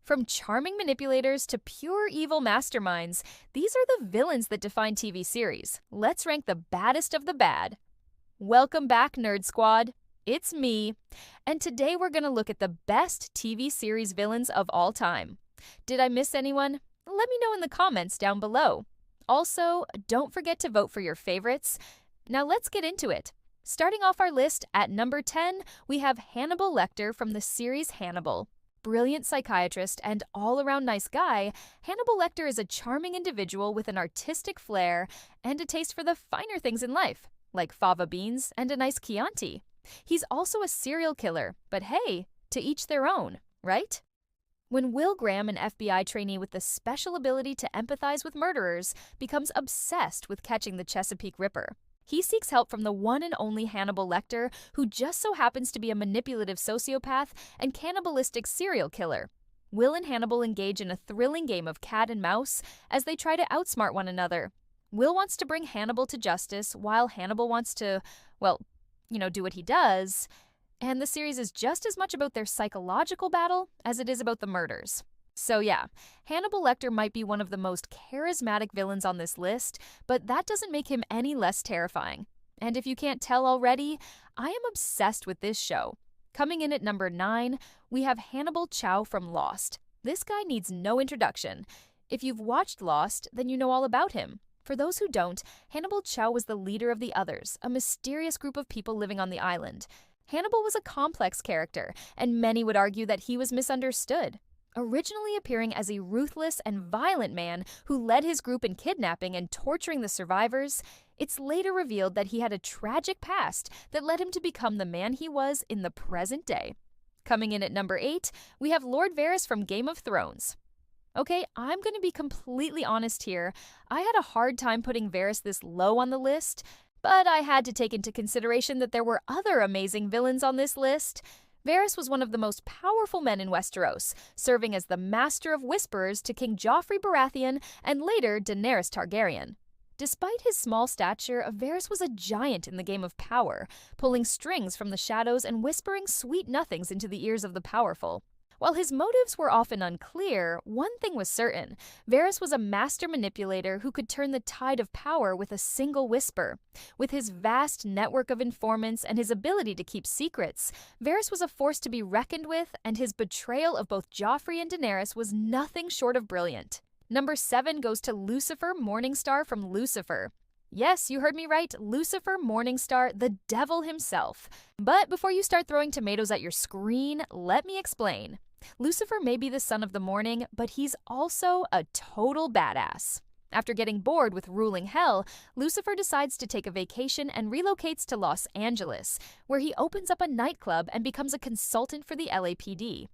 From charming manipulators to pure evil masterminds, these are the villains that define TV series. Let's rank the baddest of the bad. Welcome back, Nerd Squad. It's me, and today we're going to look at the best TV series villains of all time. Did I miss anyone? Let me know in the comments down below. Also, don't forget to vote for your favorites. Now let's get into it. Starting off our list at number 10, we have Hannibal Lecter from the series Hannibal. Brilliant psychiatrist and all-around nice guy, Hannibal Lecter is a charming individual with an artistic flair and a taste for the finer things in life, like fava beans and a nice Chianti. He's also a serial killer, but hey, to each their own, right? When Will Graham, an FBI trainee with the special ability to empathize with murderers, becomes obsessed with catching the Chesapeake Ripper, he seeks help from the one and only Hannibal Lecter, who just so happens to be a manipulative sociopath and cannibalistic serial killer. Will and Hannibal engage in a thrilling game of cat and mouse as they try to outsmart one another. Will wants to bring Hannibal to justice, while Hannibal wants to, do what he does. And the series is just as much about their psychological battle as it is about the murders. So yeah, Hannibal Lecter might be one of the most charismatic villains on this list, but that doesn't make him any less terrifying. And if you can't tell already, I am obsessed with this show. Coming in at number 9, we have Hannibal Chow from Lost. This guy needs no introduction. If you've watched Lost, then you know all about him. For those who don't, Hannibal Chow was the leader of the Others, a mysterious group of people living on the island. Hannibal was a complex character, and many would argue that he was misunderstood. Originally appearing as a ruthless and violent man who led his group in kidnapping and torturing the survivors, it's later revealed that he had a tragic past that led him to become the man he was in the present day. Coming in at number 8, we have Lord Varys from Game of Thrones. Okay, I'm going to be completely honest here. I had a hard time putting Varys this low on the list, but I had to take into consideration that there were other amazing villains on this list. Varys was one of the most powerful men in Westeros, serving as the Master of Whisperers to King Joffrey Baratheon and later Daenerys Targaryen. Despite his small stature, Varys was a giant in the game of power, pulling strings from the shadows and whispering sweet nothings into the ears of the powerful. While his motives were often unclear, one thing was certain: Varys was a master manipulator who could turn the tide of power with a single whisper. With his vast network of informants and his ability to keep secrets, Varys was a force to be reckoned with, and his betrayal of both Joffrey and Daenerys was nothing short of brilliant. Number 7 goes to Lucifer Morningstar from Lucifer. Yes, you heard me right, Lucifer Morningstar, the devil himself. But before you start throwing tomatoes at your screen, let me explain. Lucifer may be the son of the morning, but he's also a total badass. After getting bored with ruling hell, Lucifer decides to take a vacation and relocates to Los Angeles, where he opens up a nightclub and becomes a consultant for the LAPD.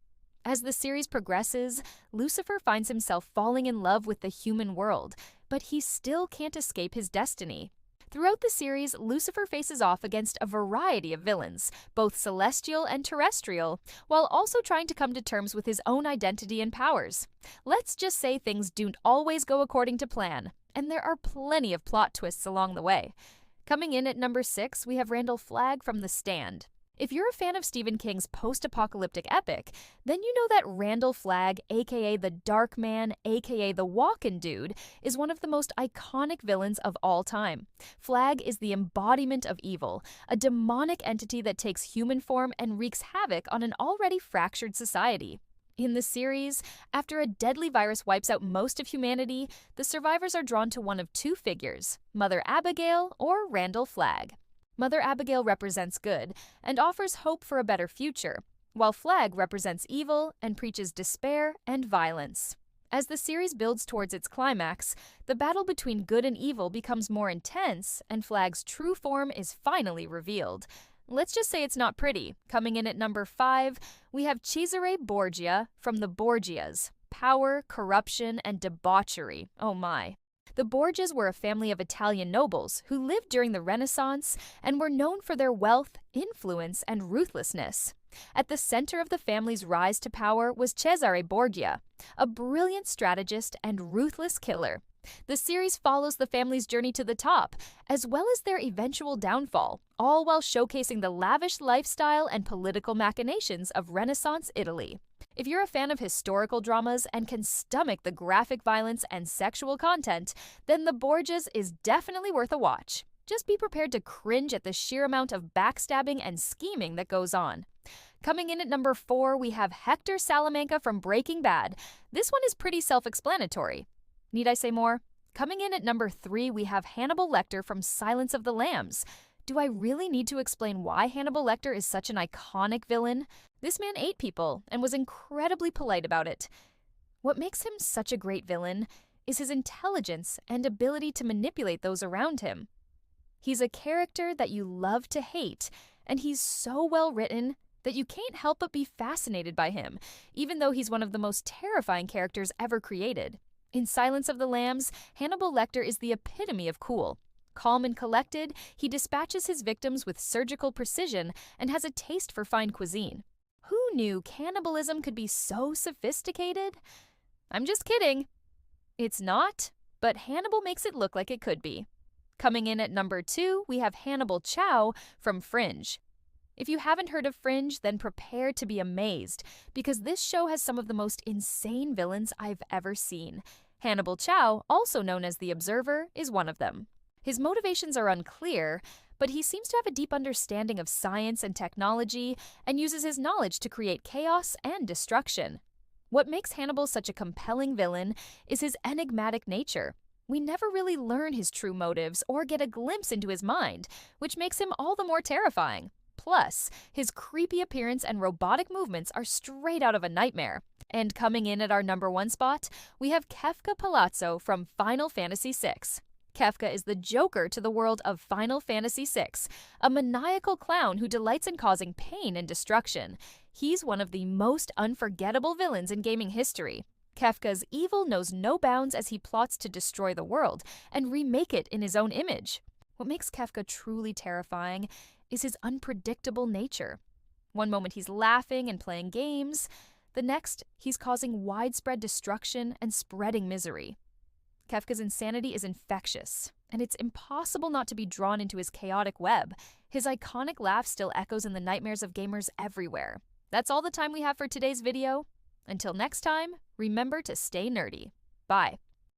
As the series progresses, Lucifer finds himself falling in love with the human world, but he still can't escape his destiny. Throughout the series, Lucifer faces off against a variety of villains, both celestial and terrestrial, while also trying to come to terms with his own identity and powers. Let's just say things don't always go according to plan, and there are plenty of plot twists along the way. Coming in at number 6, we have Randall Flagg from The Stand. If you're a fan of Stephen King's post-apocalyptic epic, then you know that Randall Flagg, aka the Dark Man, aka the Walkin' Dude, is one of the most iconic villains of all time. Flagg is the embodiment of evil, a demonic entity that takes human form and wreaks havoc on an already fractured society. In the series, after a deadly virus wipes out most of humanity, the survivors are drawn to one of two figures: Mother Abigail or Randall Flagg. Mother Abigail represents good and offers hope for a better future, while Flagg represents evil and preaches despair and violence. As the series builds towards its climax, the battle between good and evil becomes more intense, and Flagg's true form is finally revealed. Let's just say it's not pretty. Coming in at number 5, we have Cesare Borgia from the Borgias. Power, corruption, and debauchery. Oh my. The Borgias were a family of Italian nobles who lived during the Renaissance and were known for their wealth, influence, and ruthlessness. At the center of the family's rise to power was Cesare Borgia, a brilliant strategist and ruthless killer. The series follows the family's journey to the top, as well as their eventual downfall, all while showcasing the lavish lifestyle and political machinations of Renaissance Italy. If you're a fan of historical dramas and can stomach the graphic violence and sexual content, then The Borgias is definitely worth a watch. Just be prepared to cringe at the sheer amount of backstabbing and scheming that goes on. Coming in at number 4, we have Hector Salamanca from Breaking Bad. This one is pretty self-explanatory. Need I say more? Coming in at number 3, we have Hannibal Lecter from Silence of the Lambs. Do I really need to explain why Hannibal Lecter is such an iconic villain? This man ate people and was incredibly polite about it. What makes him such a great villain is his intelligence and ability to manipulate those around him. He's a character that you love to hate, and he's so well written that you can't help but be fascinated by him, even though he's one of the most terrifying characters ever created. In Silence of the Lambs, Hannibal Lecter is the epitome of cool. Calm and collected, he dispatches his victims with surgical precision and has a taste for fine cuisine. Who knew cannibalism could be so sophisticated? I'm just kidding. It's not, but Hannibal makes it look like it could be. Coming in at number 2, we have Hannibal Chow from Fringe. If you haven't heard of Fringe, then prepare to be amazed, because this show has some of the most insane villains I've ever seen. Hannibal Chow, also known as the Observer, is one of them. His motivations are unclear, but he seems to have a deep understanding of science and technology and uses his knowledge to create chaos and destruction. What makes Hannibal such a compelling villain is his enigmatic nature. We never really learn his true motives or get a glimpse into his mind, which makes him all the more terrifying. Plus, his creepy appearance and robotic movements are straight out of a nightmare. And coming in at our number 1 spot, we have Kefka Palazzo from Final Fantasy VI. Kefka is the Joker to the world of Final Fantasy VI, a maniacal clown who delights in causing pain and destruction. He's one of the most unforgettable villains in gaming history. Kefka's evil knows no bounds as he plots to destroy the world and remake it in his own image. What makes Kefka truly terrifying is his unpredictable nature. One moment he's laughing and playing games, the next he's causing widespread destruction and spreading misery. Kefka's insanity is infectious, and it's impossible not to be drawn into his chaotic web. His iconic laugh still echoes in the nightmares of gamers everywhere. That's all the time we have for today's video. Until next time, remember to stay nerdy. Bye.